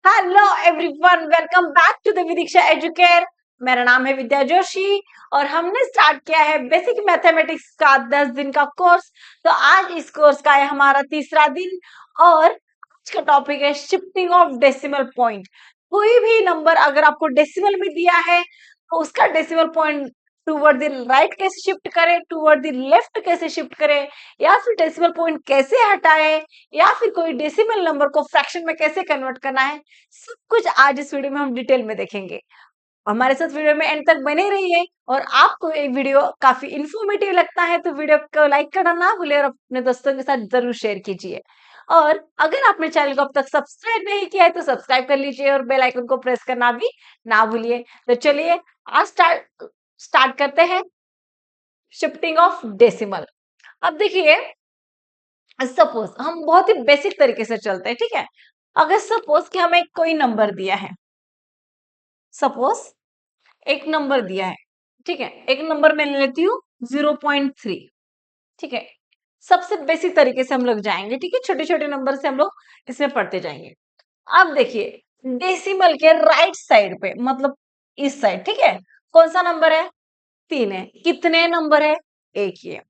Hello everyone, welcome back to the Vidiksha Educare. मेरा नाम है विद्या जोशी और हमने स्टार्ट किया है बेसिक मैथमेटिक्स का 10 दिन का कोर्स। तो आज इस कोर्स का है हमारा तीसरा दिन और आज का टॉपिक है शिफ्टिंग ऑफ डेसिमल पॉइंट। कोई भी नंबर अगर आपको डेसिमल में दिया है तो उसका decimal point toward the right कैसे शिफ्ट करें, टूवर्ड द लेफ्ट कैसे शिफ्ट करें, या फिर डेसिमल पॉइंट कैसे हटाएं, या फिर कोई डेसिमल नंबर को फ्रैक्शन में कैसे कन्वर्ट करना है, सब कुछ आज इस वीडियो में हम डिटेल में देखेंगे। हमारे साथ वीडियो में एंड तक बने रहिए और आपको ये वीडियो काफी इंफॉर्मेटिव लगता है तो वीडियो को लाइक करना ना भूलिए और अपने दोस्तों के साथ जरूर शेयर कीजिए। और अगर आपने चैनल को अब तक सब्सक्राइब नहीं किया है तो सब्सक्राइब कर लीजिए और बेल आइकन को प्रेस करना भी ना भूलिए। तो चलिए आज स्टार्ट करते हैं शिफ्टिंग ऑफ डेसिमल। अब देखिए, सपोज हम बहुत ही बेसिक तरीके से चलते हैं, ठीक है। अगर सपोज कि हमें कोई नंबर दिया है, सपोज एक नंबर दिया है, ठीक है। एक नंबर मैं ले लेती हूँ 0.3, ठीक है। सबसे बेसिक तरीके से हम लोग जाएंगे, ठीक है। छोटे छोटे नंबर से हम लोग इसमें पढ़ते जाएंगे। अब देखिए, डेसिमल के राइट साइड पे, मतलब इस साइड, ठीक है, कौन सा नंबर है? 3 है। कितने नंबर है? एक ही है।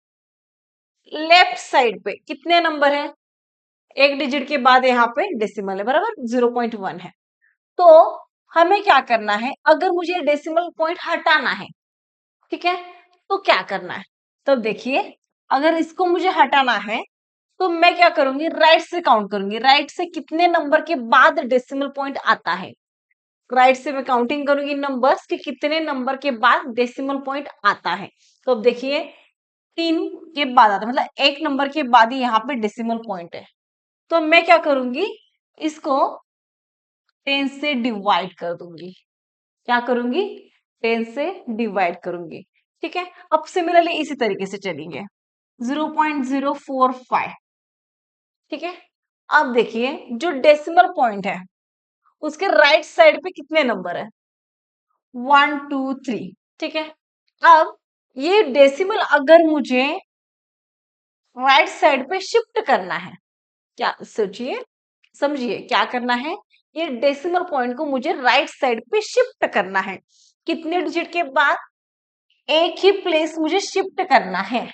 लेफ्ट साइड पे कितने नंबर है? एक डिजिट के बाद यहाँ पे डेसिमल है, बराबर 0.1 है। तो हमें क्या करना है, अगर मुझे डेसिमल पॉइंट हटाना है, ठीक है, तो क्या करना है? तो देखिए, अगर इसको मुझे हटाना है तो मैं क्या करूंगी, राइट से काउंट करूंगी। राइट से कितने नंबर के बाद डेसिमल पॉइंट आता है, राइट से मैं काउंटिंग करूंगी नंबर्स कि कितने नंबर के बाद डेसिमल पॉइंट आता है। तो अब देखिए, 3 के बाद आता है, मतलब एक नंबर के बाद ही यहाँ पे डेसिमल पॉइंट है। तो मैं क्या करूंगी, इसको 10 से डिवाइड कर दूंगी। क्या करूंगी? 10 से डिवाइड करूंगी, ठीक है। अब सिमिलरली इसी तरीके से चलेंगे, 0.045, ठीक है। अब देखिए, जो डेसिमल पॉइंट है उसके राइट साइड पे कितने नंबर है? 1 2 3, ठीक है। अब ये डेसिमल अगर मुझे राइट साइड पे शिफ्ट करना है, क्या सोचिए, समझिए क्या करना है। ये डेसिमल पॉइंट को मुझे राइट साइड पे शिफ्ट करना है। कितने डिजिट के बाद? एक ही प्लेस मुझे शिफ्ट करना है।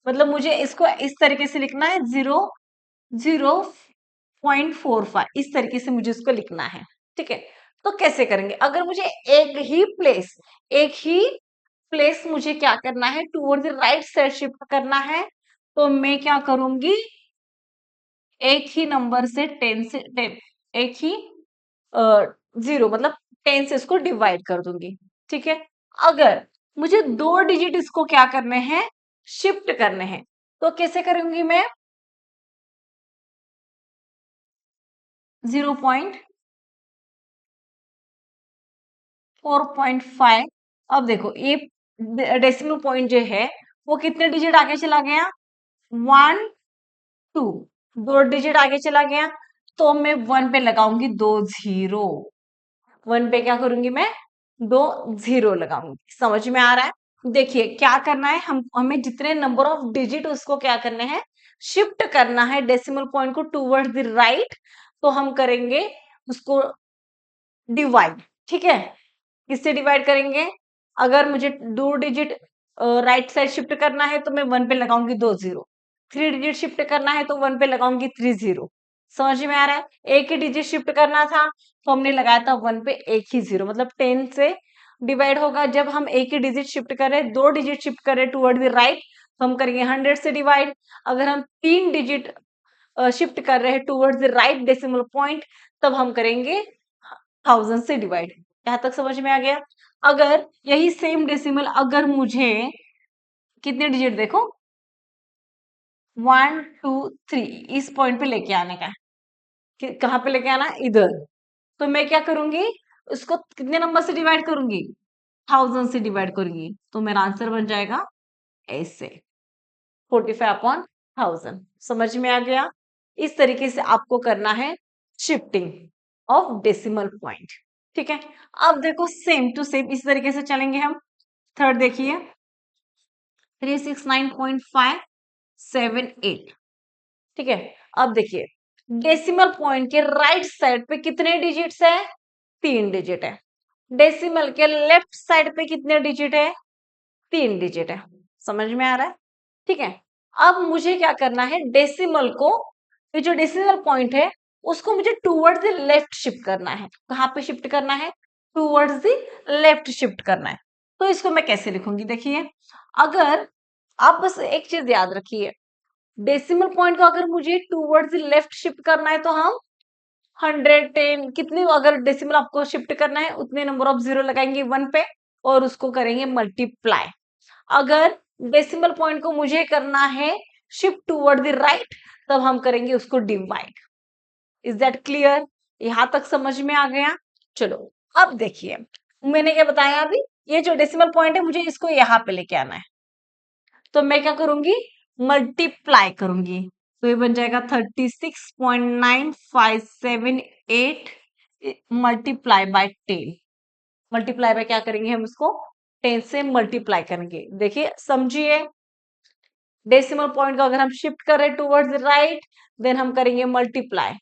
मतलब मुझे इसको इस तरीके से लिखना है, 0.45, इस तरीके से मुझे इसको लिखना है, ठीक है। तो कैसे करेंगे? अगर मुझे एक ही प्लेस मुझे क्या करना है, toward the right side shift करना है, तो मैं क्या करूंगी, एक ही नंबर से 10 से 10, एक ही 0 मतलब 10 से इसको डिवाइड कर दूंगी, ठीक है। अगर मुझे 2 डिजिट इसको क्या करने हैं, शिफ्ट करने हैं, तो कैसे करूंगी मैं? 0.4.5। अब देखो, ये डेसिमल पॉइंट जो है वो कितने डिजिट आगे चला गया? 1 2, 2 डिजिट आगे चला गया। तो मैं 1 पे लगाऊंगी 2 जीरो। 1 पे क्या करूंगी मैं? 2 जीरो लगाऊंगी। समझ में आ रहा है? देखिए क्या करना है, हमें जितने नंबर ऑफ डिजिट उसको क्या करने हैं, शिफ्ट करना है डेसिमल पॉइंट को टूवर्ड द राइट। तो हम करेंगे उसको डिवाइड, ठीक है। किससे डिवाइड करेंगे? अगर मुझे 2 डिजिट राइट साइड शिफ्ट करना है तो मैं 1 पे लगाऊंगी 2 जीरो। 3 डिजिट शिफ्ट करना है तो 1 पे लगाऊंगी 3 जीरो। समझ में आ रहा है? एक ही डिजिट शिफ्ट करना था तो हमने लगाया था 1 पे एक ही जीरो, मतलब 10 से डिवाइड होगा। जब हम एक ही डिजिट शिफ्ट कर रहे हैं, 2 डिजिट शिफ्ट कर रहे हैं टूवर्ड द राइट, तो हम करेंगे 100 से डिवाइड। अगर हम 3 डिजिट शिफ्ट कर रहे हैं towards the right decimal point, तब हम करेंगे 1000 से डिवाइड। यहां तक समझ में आ गया? अगर यही सेम डेसिमल अगर मुझे कितने डिजिट देखो, 1 2 3, इस पॉइंट पे लेके आने का है। कहां पे लेके आना? इधर। तो मैं क्या करूंगी, उसको कितने नंबर से डिवाइड करूंगी? 1000 से डिवाइड करूंगी। तो मेरा आंसर बन जाएगा ऐसे, 45/1000। समझ में आ गया? इस तरीके से आपको करना है शिफ्टिंग ऑफ डेसिमल पॉइंट, ठीक है। अब देखो, सेम टू सेम इस तरीके से चलेंगे हम। थर्ड देखिए, 369.578, ठीक है। अब देखिए, डेसिमल पॉइंट के राइट साइड पे कितने डिजिट्स है? 3 डिजिट है। डेसिमल के लेफ्ट साइड पे कितने डिजिट है? 3 डिजिट है। समझ में आ रहा है? ठीक है। अब मुझे क्या करना है, डेसिमल को, ये जो डेसिमल पॉइंट है उसको मुझे टूवर्ड्स द लेफ्ट शिफ्ट करना है। कहाँ पे शिफ्ट करना है? टूवर्ड्स द लेफ्ट शिफ्ट करना है। तो इसको मैं कैसे लिखूंगी? देखिए, अगर आप बस एक चीज याद रखिए, डेसिमल पॉइंट को अगर मुझे टूवर्ड्स द लेफ्ट शिफ्ट करना है तो हम 110 कितने, अगर डेसिमल आपको शिफ्ट करना है उतने नंबर ऑफ जीरो लगाएंगे 1 पे और उसको करेंगे मल्टीप्लाई। अगर डेसिमल पॉइंट को मुझे करना है शिफ्ट टूवर्ड द राइट, तब हम करेंगे उसको डिवाइड। Is that clear? यहां तक समझ में आ गया? चलो अब देखिए, मैंने क्या बताया अभी, ये जो डेसिमल पॉइंट है मुझे इसको यहाँ पे लेके आना है, तो मैं क्या करूंगी? मल्टीप्लाई करूंगी। तो ये बन जाएगा 36.9578 मल्टीप्लाई बाय 10। मल्टीप्लाई बाय क्या करेंगे हम इसको? 10 से मल्टीप्लाई करेंगे। देखिए समझिए, डेसिमल पॉइंट को अगर हम शिफ्ट कर रहे हैं टूवर्ड्स राइट, देन हम करेंगे मल्टीप्लाई।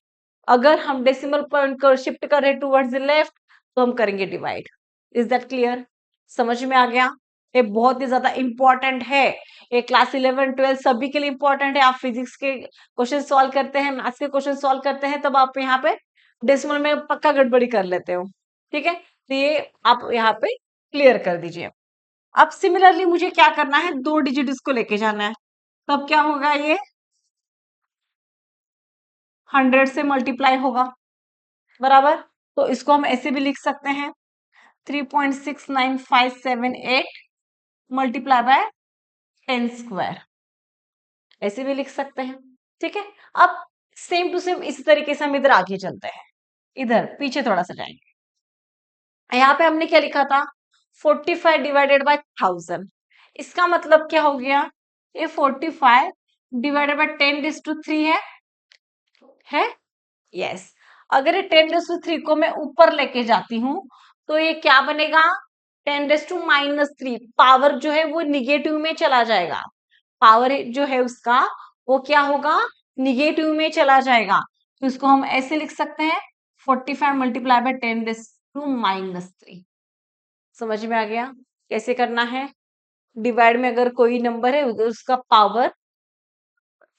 अगर हम डेसिमल पॉइंट को शिफ्ट कर रहे हैं टूवर्ड्स लेफ्ट, तो हम करेंगे डिवाइड। Is that clear? समझ में आ गया? ये बहुत ही ज्यादा इंपॉर्टेंट है। ये क्लास 11 12 सभी के लिए इंपॉर्टेंट है। आप फिजिक्स के क्वेश्चन सॉल्व करते हैं, मैथ्स के क्वेश्चन सॉल्व करते हैं, तब आप यहाँ पे डेसिमल में पक्का गड़बड़ी कर लेते हो। ठीक है, तो ये आप यहाँ पे क्लियर कर दीजिए। अब सिमिलरली मुझे क्या करना है, 2 डिजिट इसको लेके जाना है। तब क्या होगा? ये 100 से मल्टीप्लाई होगा, बराबर। तो इसको हम ऐसे भी लिख सकते हैं, 3.69578 मल्टीप्लाई बाय 10 स्क्वायर, ऐसे भी लिख सकते हैं। ठीक है, अब सेम टू सेम इसी तरीके से हम इधर आगे चलते हैं, इधर पीछे थोड़ा सा जाएंगे। यहाँ पे हमने क्या लिखा था? 45 डिवाइडेड बाय 1000। इसका मतलब क्या हो गया? ये 45 डिवाइडेड बाय 10⁻³ है। यस, अगर ये 10⁻³ को मैं ऊपर लेके जाती हूँ तो ये क्या बनेगा? 10⁻³ पावर जो है वो निगेटिव में चला जाएगा। पावर जो है उसका वो क्या होगा? निगेटिव में चला जाएगा। तो इसको हम ऐसे लिख सकते हैं, 45 मल्टीप्लाई बाय 10⁻³ समझ में आ गया कैसे करना है? डिवाइड में अगर कोई नंबर है उसका पावर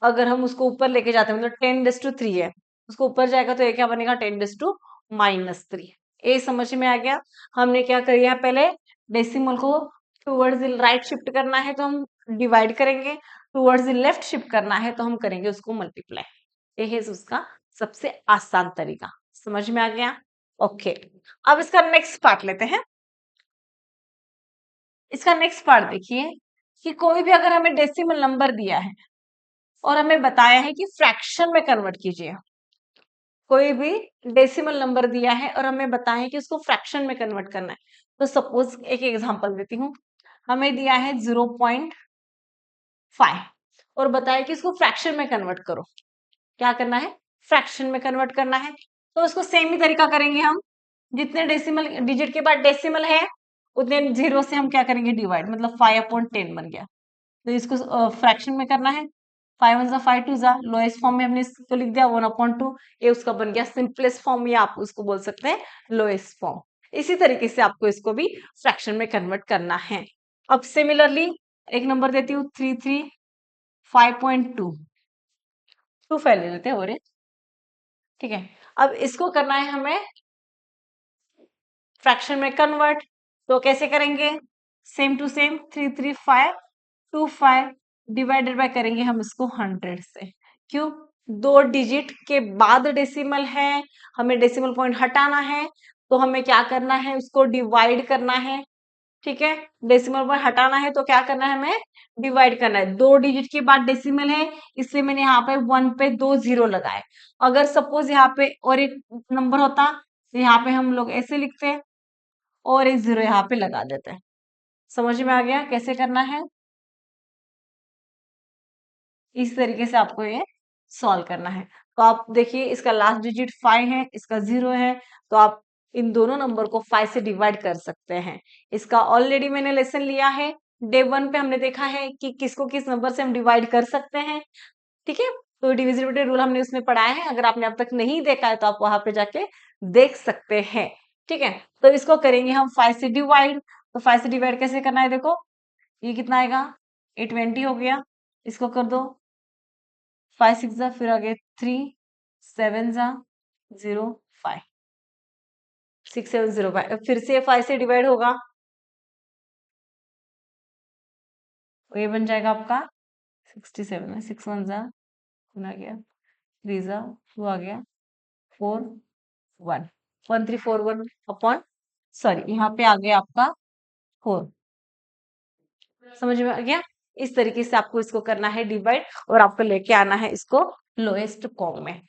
अगर हम उसको ऊपर लेके जाते हैं, मतलब 10⁻³ है, उसको ऊपर जाएगा तो ये क्या बनेगा? 10⁻³ ये समझ में आ गया? हमने क्या किया, पहले डेसिमल को टूवर्ड्स द राइट शिफ्ट करना है तो हम डिवाइड करेंगे, टूवर्ड्स द लेफ्ट शिफ्ट करना है तो हम करेंगे उसको मल्टीप्लाई। ये है उसका सबसे आसान तरीका। समझ में आ गया? ओके, अब इसका नेक्स्ट पार्ट लेते हैं। इसका नेक्स्ट पार्ट देखिए कि कोई भी अगर हमें डेसिमल नंबर दिया है और हमें बताया है कि फ्रैक्शन में कन्वर्ट कीजिए, कोई भी डेसिमल नंबर दिया है और हमें बताया है कि उसको फ्रैक्शन में कन्वर्ट करना है। तो सपोज एक एग्जांपल देती हूँ, हमें दिया है 0.5 और बताया कि इसको फ्रैक्शन में कन्वर्ट करो। क्या करना है? फ्रैक्शन में कन्वर्ट करना है। तो उसको सेम ही तरीका करेंगे हम, जितने डेसिमल डिजिट के बाद डेसिमल है उतने जीरो से हम क्या करेंगे? डिवाइड, मतलब 5/10 बन गया। तो इसको फ्रैक्शन में करना है, 5 1 5 2 लोएस्ट फॉर्म में हमने इसको लिख दिया 1/2। ये उसका बन गया सिंपलेस्ट फॉर्म, या आप उसको बोल सकते हैं लोएस्ट फॉर्म। इसी तरीके से आपको इसको भी फ्रैक्शन में कन्वर्ट करना है। अब सिमिलरली एक नंबर देती हूँ 335.2 टू फाइव ले लेते हैं और ठीक है। अब इसको करना है हमें फ्रैक्शन में कन्वर्ट, तो कैसे करेंगे? Same to same 33525 divided by करेंगे हम इसको 100 से। क्यों? 2 डिजिट के बाद डेसिमल है, हमें डेसिमल पॉइंट हटाना है, तो हमें क्या करना है? उसको डिवाइड करना है। ठीक है, डेसिमल पॉइंट हटाना है तो क्या करना है? हमें डिवाइड करना है। 2 डिजिट के बाद डेसिमल है, इसलिए मैंने यहाँ पे 1 पे 2 जीरो लगाए। अगर सपोज यहाँ पे और एक नंबर होता तो यहाँ पे हम लोग ऐसे लिखते हैं और एक जीरो यहाँ पे लगा देते हैं। समझ में आ गया कैसे करना है? इस तरीके से आपको ये सॉल्व करना है। तो आप देखिए, इसका लास्ट डिजिट 5 है, इसका 0 है, तो आप इन दोनों नंबर को 5 से डिवाइड कर सकते हैं। इसका ऑलरेडी मैंने लेसन लिया है, डे 1 पे हमने देखा है कि किसको किस नंबर से हम डिवाइड कर सकते हैं। ठीक है, तो डिविजिबिलिटी रूल हमने उसमें पढ़ाया है, अगर आपने अब तक नहीं देखा है तो आप वहां पे जाके देख सकते हैं। ठीक है, तो इसको करेंगे हम 5 से डिवाइड। तो 5 से डिवाइड कैसे करना है, देखो ये कितना आएगा, 820 हो गया, इसको कर दो 5 6 जा, फिर आगे 3 7 जा 0 5 6 7 0 5, फिर से 5 से डिवाइड होगा, तो ये बन जाएगा आपका 67 में 6 1 जा, आ गया 3 जा 2 आ गया 4 1 1341 अपॉन, सॉरी यहाँ पे आ गया आपका 4। समझ में आ गया? इस तरीके से आपको इसको करना है डिवाइड, और आपको लेके आना है इसको लोएस्ट फॉर्म में।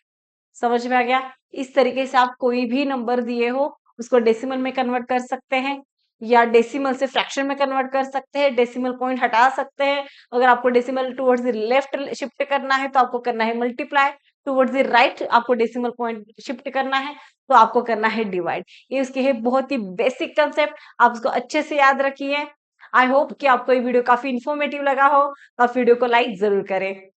समझ में आ गया? इस तरीके से आप कोई भी नंबर दिए हो उसको डेसिमल में कन्वर्ट कर सकते हैं, या डेसिमल से फ्रैक्शन में कन्वर्ट कर सकते हैं, डेसिमल पॉइंट हटा सकते हैं। अगर आपको decimal towards the left shift करना है तो आपको करना है मल्टीप्लाई, टुवर्ड्स द राइट आपको डेसिमल पॉइंट शिफ्ट करना है तो आपको करना है डिवाइड। ये उसके है बहुत ही बेसिक कंसेप्ट, आप उसको अच्छे से याद रखिए। आई होप कि आपको ये वीडियो काफी इंफॉर्मेटिव लगा हो, आप वीडियो को लाइक जरूर करें।